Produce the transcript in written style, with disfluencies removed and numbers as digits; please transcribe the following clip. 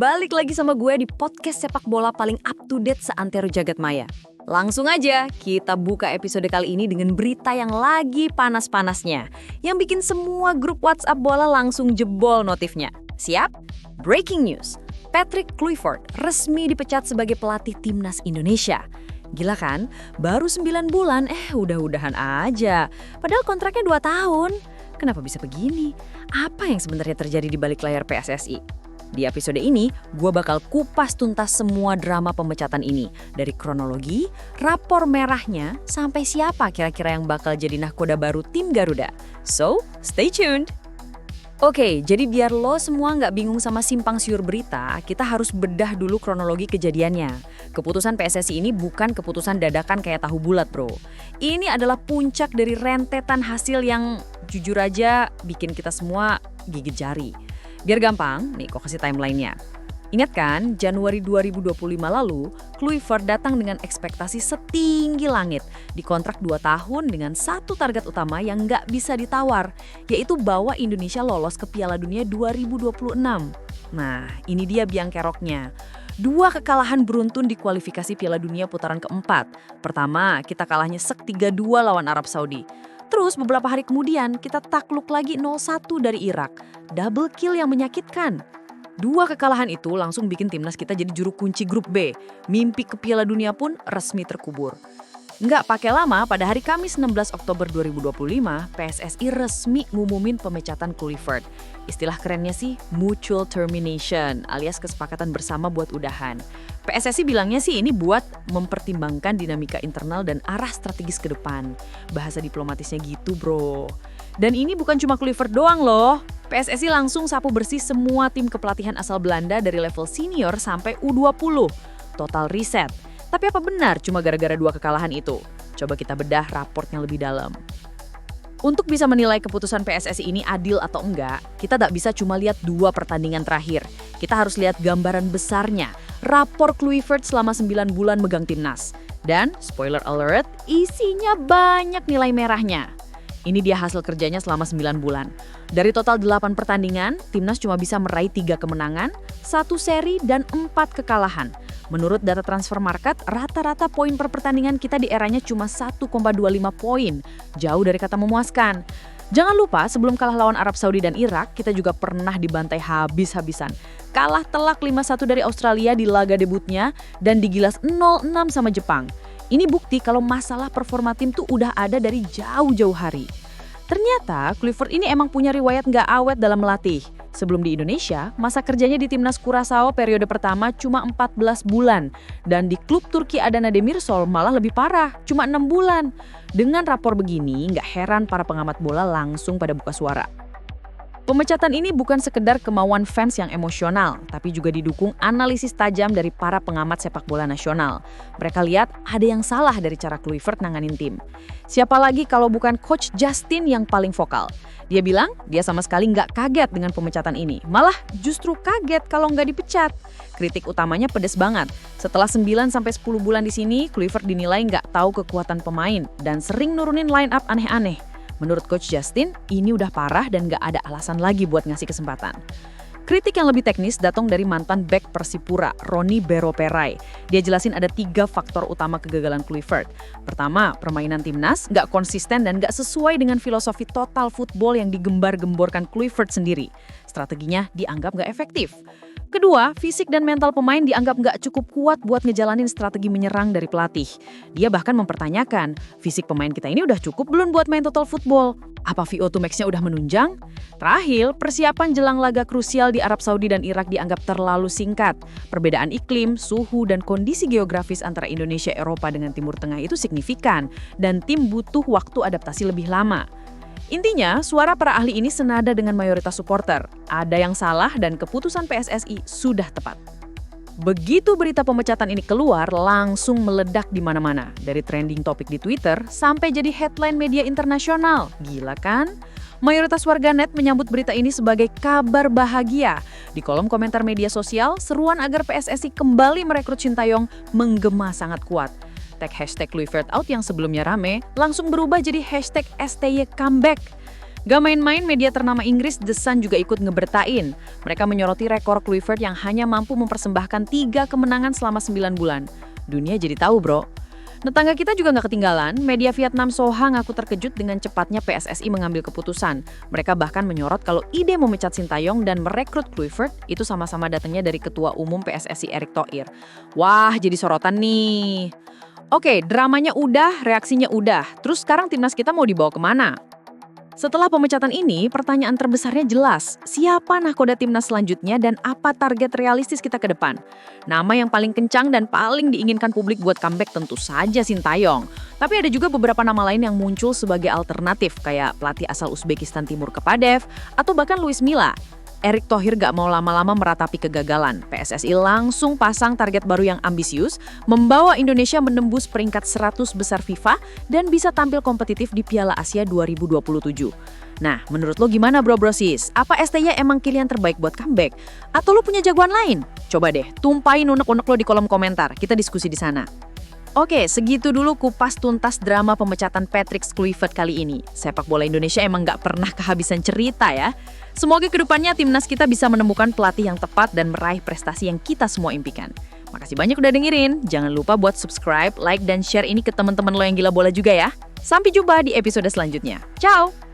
balik lagi sama gue di podcast sepak bola paling up to date seantero jagat maya. Langsung aja, kita buka episode kali ini dengan berita yang lagi panas-panasnya, yang bikin semua grup WhatsApp bola langsung jebol notifnya. Siap? Breaking news, Patrick Kluivert resmi dipecat sebagai pelatih timnas Indonesia. Gila kan? Baru 9 bulan, udah-udahan aja. Padahal kontraknya 2 tahun. Kenapa bisa begini? Apa yang sebenarnya terjadi di balik layar PSSI? Di episode ini, gue bakal kupas tuntas semua drama pemecatan ini. Dari kronologi, rapor merahnya, sampai siapa kira-kira yang bakal jadi nahkoda baru tim Garuda. So, stay tuned! Oke, jadi biar lo semua nggak bingung sama simpang siur berita, kita harus bedah dulu kronologi kejadiannya. Keputusan PSSI ini bukan keputusan dadakan kayak tahu bulat, bro. Ini adalah puncak dari rentetan hasil yang jujur aja bikin kita semua gigit jari. Biar gampang, nih kok kasih timeline-nya. Ingat kan, Januari 2025 lalu, Kluivert datang dengan ekspektasi setinggi langit. Dikontrak 2 tahun dengan satu target utama yang nggak bisa ditawar, yaitu bawa Indonesia lolos ke Piala Dunia 2026. Nah, ini dia biang keroknya. 2 kekalahan beruntun di kualifikasi Piala Dunia putaran keempat. Pertama, kita kalahnya sek 3-2 lawan Arab Saudi. Terus beberapa hari kemudian kita takluk lagi 0-1 dari Irak. Double kill yang menyakitkan. 2 kekalahan itu langsung bikin timnas kita jadi juru kunci grup B. Mimpi ke Piala Dunia pun resmi terkubur. Nggak pakai lama, pada hari Kamis 16 Oktober 2025, PSSI resmi ngumumin pemecatan Kluivert. Istilah kerennya sih mutual termination, alias kesepakatan bersama buat udahan. PSSI bilangnya sih ini buat mempertimbangkan dinamika internal dan arah strategis ke depan. Bahasa diplomatisnya gitu, bro. Dan ini bukan cuma Kluivert doang loh. PSSI langsung sapu bersih semua tim kepelatihan asal Belanda dari level senior sampai U20. Total reset. Tapi apa benar cuma gara-gara 2 kekalahan itu? Coba kita bedah raportnya lebih dalam. Untuk bisa menilai keputusan PSSI ini adil atau enggak, kita tak bisa cuma lihat 2 pertandingan terakhir. Kita harus lihat gambaran besarnya, rapor Kluivert selama 9 bulan megang timnas. Dan, spoiler alert, isinya banyak nilai merahnya. Ini dia hasil kerjanya selama 9 bulan. Dari total 8 pertandingan, timnas cuma bisa meraih 3 kemenangan, 1 seri, dan 4 kekalahan. Menurut data transfer market, rata-rata poin per pertandingan kita di eranya cuma 1,25 poin. Jauh dari kata memuaskan. Jangan lupa, sebelum kalah lawan Arab Saudi dan Irak, kita juga pernah dibantai habis-habisan. Kalah telak 5-1 dari Australia di laga debutnya, dan digilas 0-6 sama Jepang. Ini bukti kalau masalah performa tim tuh udah ada dari jauh-jauh hari. Ternyata, Kluivert ini emang punya riwayat nggak awet dalam melatih. Sebelum di Indonesia, masa kerjanya di timnas Curaçao periode pertama cuma 14 bulan. Dan di klub Turki Adana Demirspor malah lebih parah, cuma 6 bulan. Dengan rapor begini, nggak heran para pengamat bola langsung pada buka suara. Pemecatan ini bukan sekedar kemauan fans yang emosional, tapi juga didukung analisis tajam dari para pengamat sepak bola nasional. Mereka lihat ada yang salah dari cara Kluivert nanganin tim. Siapa lagi kalau bukan Coach Justin yang paling vokal. Dia bilang dia sama sekali nggak kaget dengan pemecatan ini. Malah justru kaget kalau nggak dipecat. Kritik utamanya pedes banget. Setelah 9-10 bulan di sini, Kluivert dinilai nggak tahu kekuatan pemain dan sering nurunin line up aneh-aneh. Menurut Coach Justin, ini udah parah dan gak ada alasan lagi buat ngasih kesempatan. Kritik yang lebih teknis datang dari mantan bek Persipura, Roni Beroperai. Dia jelasin ada 3 faktor utama kegagalan Kluivert. Pertama, permainan timnas gak konsisten dan gak sesuai dengan filosofi total football yang digembar-gemborkan Kluivert sendiri. Strateginya dianggap gak efektif. Kedua, fisik dan mental pemain dianggap nggak cukup kuat buat ngejalanin strategi menyerang dari pelatih. Dia bahkan mempertanyakan, fisik pemain kita ini udah cukup belum buat main total football? Apa VO2 max-nya udah menunjang? Terakhir, persiapan jelang laga krusial di Arab Saudi dan Irak dianggap terlalu singkat. Perbedaan iklim, suhu, dan kondisi geografis antara Indonesia, Eropa dengan Timur Tengah itu signifikan, dan tim butuh waktu adaptasi lebih lama. Intinya, suara para ahli ini senada dengan mayoritas supporter. Ada yang salah dan keputusan PSSI sudah tepat. Begitu berita pemecatan ini keluar, langsung meledak di mana-mana. Dari trending topik di Twitter sampai jadi headline media internasional. Gila kan? Mayoritas warganet menyambut berita ini sebagai kabar bahagia. Di kolom komentar media sosial, seruan agar PSSI kembali merekrut Sintayong menggema sangat kuat. Tag hashtag Kluivert out yang sebelumnya rame langsung berubah jadi hashtag STY comeback. Gak main-main, media ternama Inggris The Sun juga ikut ngebertain. Mereka menyoroti rekor Kluivert yang hanya mampu mempersembahkan 3 kemenangan selama 9 bulan. Dunia jadi tahu, bro. Tetangga kita juga nggak ketinggalan, media Vietnam Soha ngaku terkejut dengan cepatnya PSSI mengambil keputusan. Mereka bahkan menyorot kalau ide memecat Sintayong dan merekrut Kluivert itu sama-sama datangnya dari Ketua Umum PSSI Erick Thohir. Wah, jadi sorotan nih. Oke, dramanya udah, reaksinya udah. Terus sekarang timnas kita mau dibawa kemana? Setelah pemecatan ini, pertanyaan terbesarnya jelas. Siapa nahkoda timnas selanjutnya dan apa target realistis kita ke depan? Nama yang paling kencang dan paling diinginkan publik buat comeback tentu saja Sintayong. Tapi ada juga beberapa nama lain yang muncul sebagai alternatif, kayak pelatih asal Uzbekistan Timur Kepadev, atau bahkan Luis Milla. Erick Thohir gak mau lama-lama meratapi kegagalan. PSSI langsung pasang target baru yang ambisius, membawa Indonesia menembus peringkat 100 besar FIFA dan bisa tampil kompetitif di Piala Asia 2027. Nah, menurut lo gimana bro-brosis? Apa STY emang pilihan terbaik buat comeback? Atau lo punya jagoan lain? Coba deh, tumpahin unek-unek lo di kolom komentar. Kita diskusi di sana. Oke, segitu dulu kupas tuntas drama pemecatan Patrick Kluivert kali ini. Sepak bola Indonesia emang gak pernah kehabisan cerita ya. Semoga kedepannya timnas kita bisa menemukan pelatih yang tepat dan meraih prestasi yang kita semua impikan. Makasih banyak udah dengerin. Jangan lupa buat subscribe, like, dan share ini ke teman-teman lo yang gila bola juga ya. Sampai jumpa di episode selanjutnya. Ciao!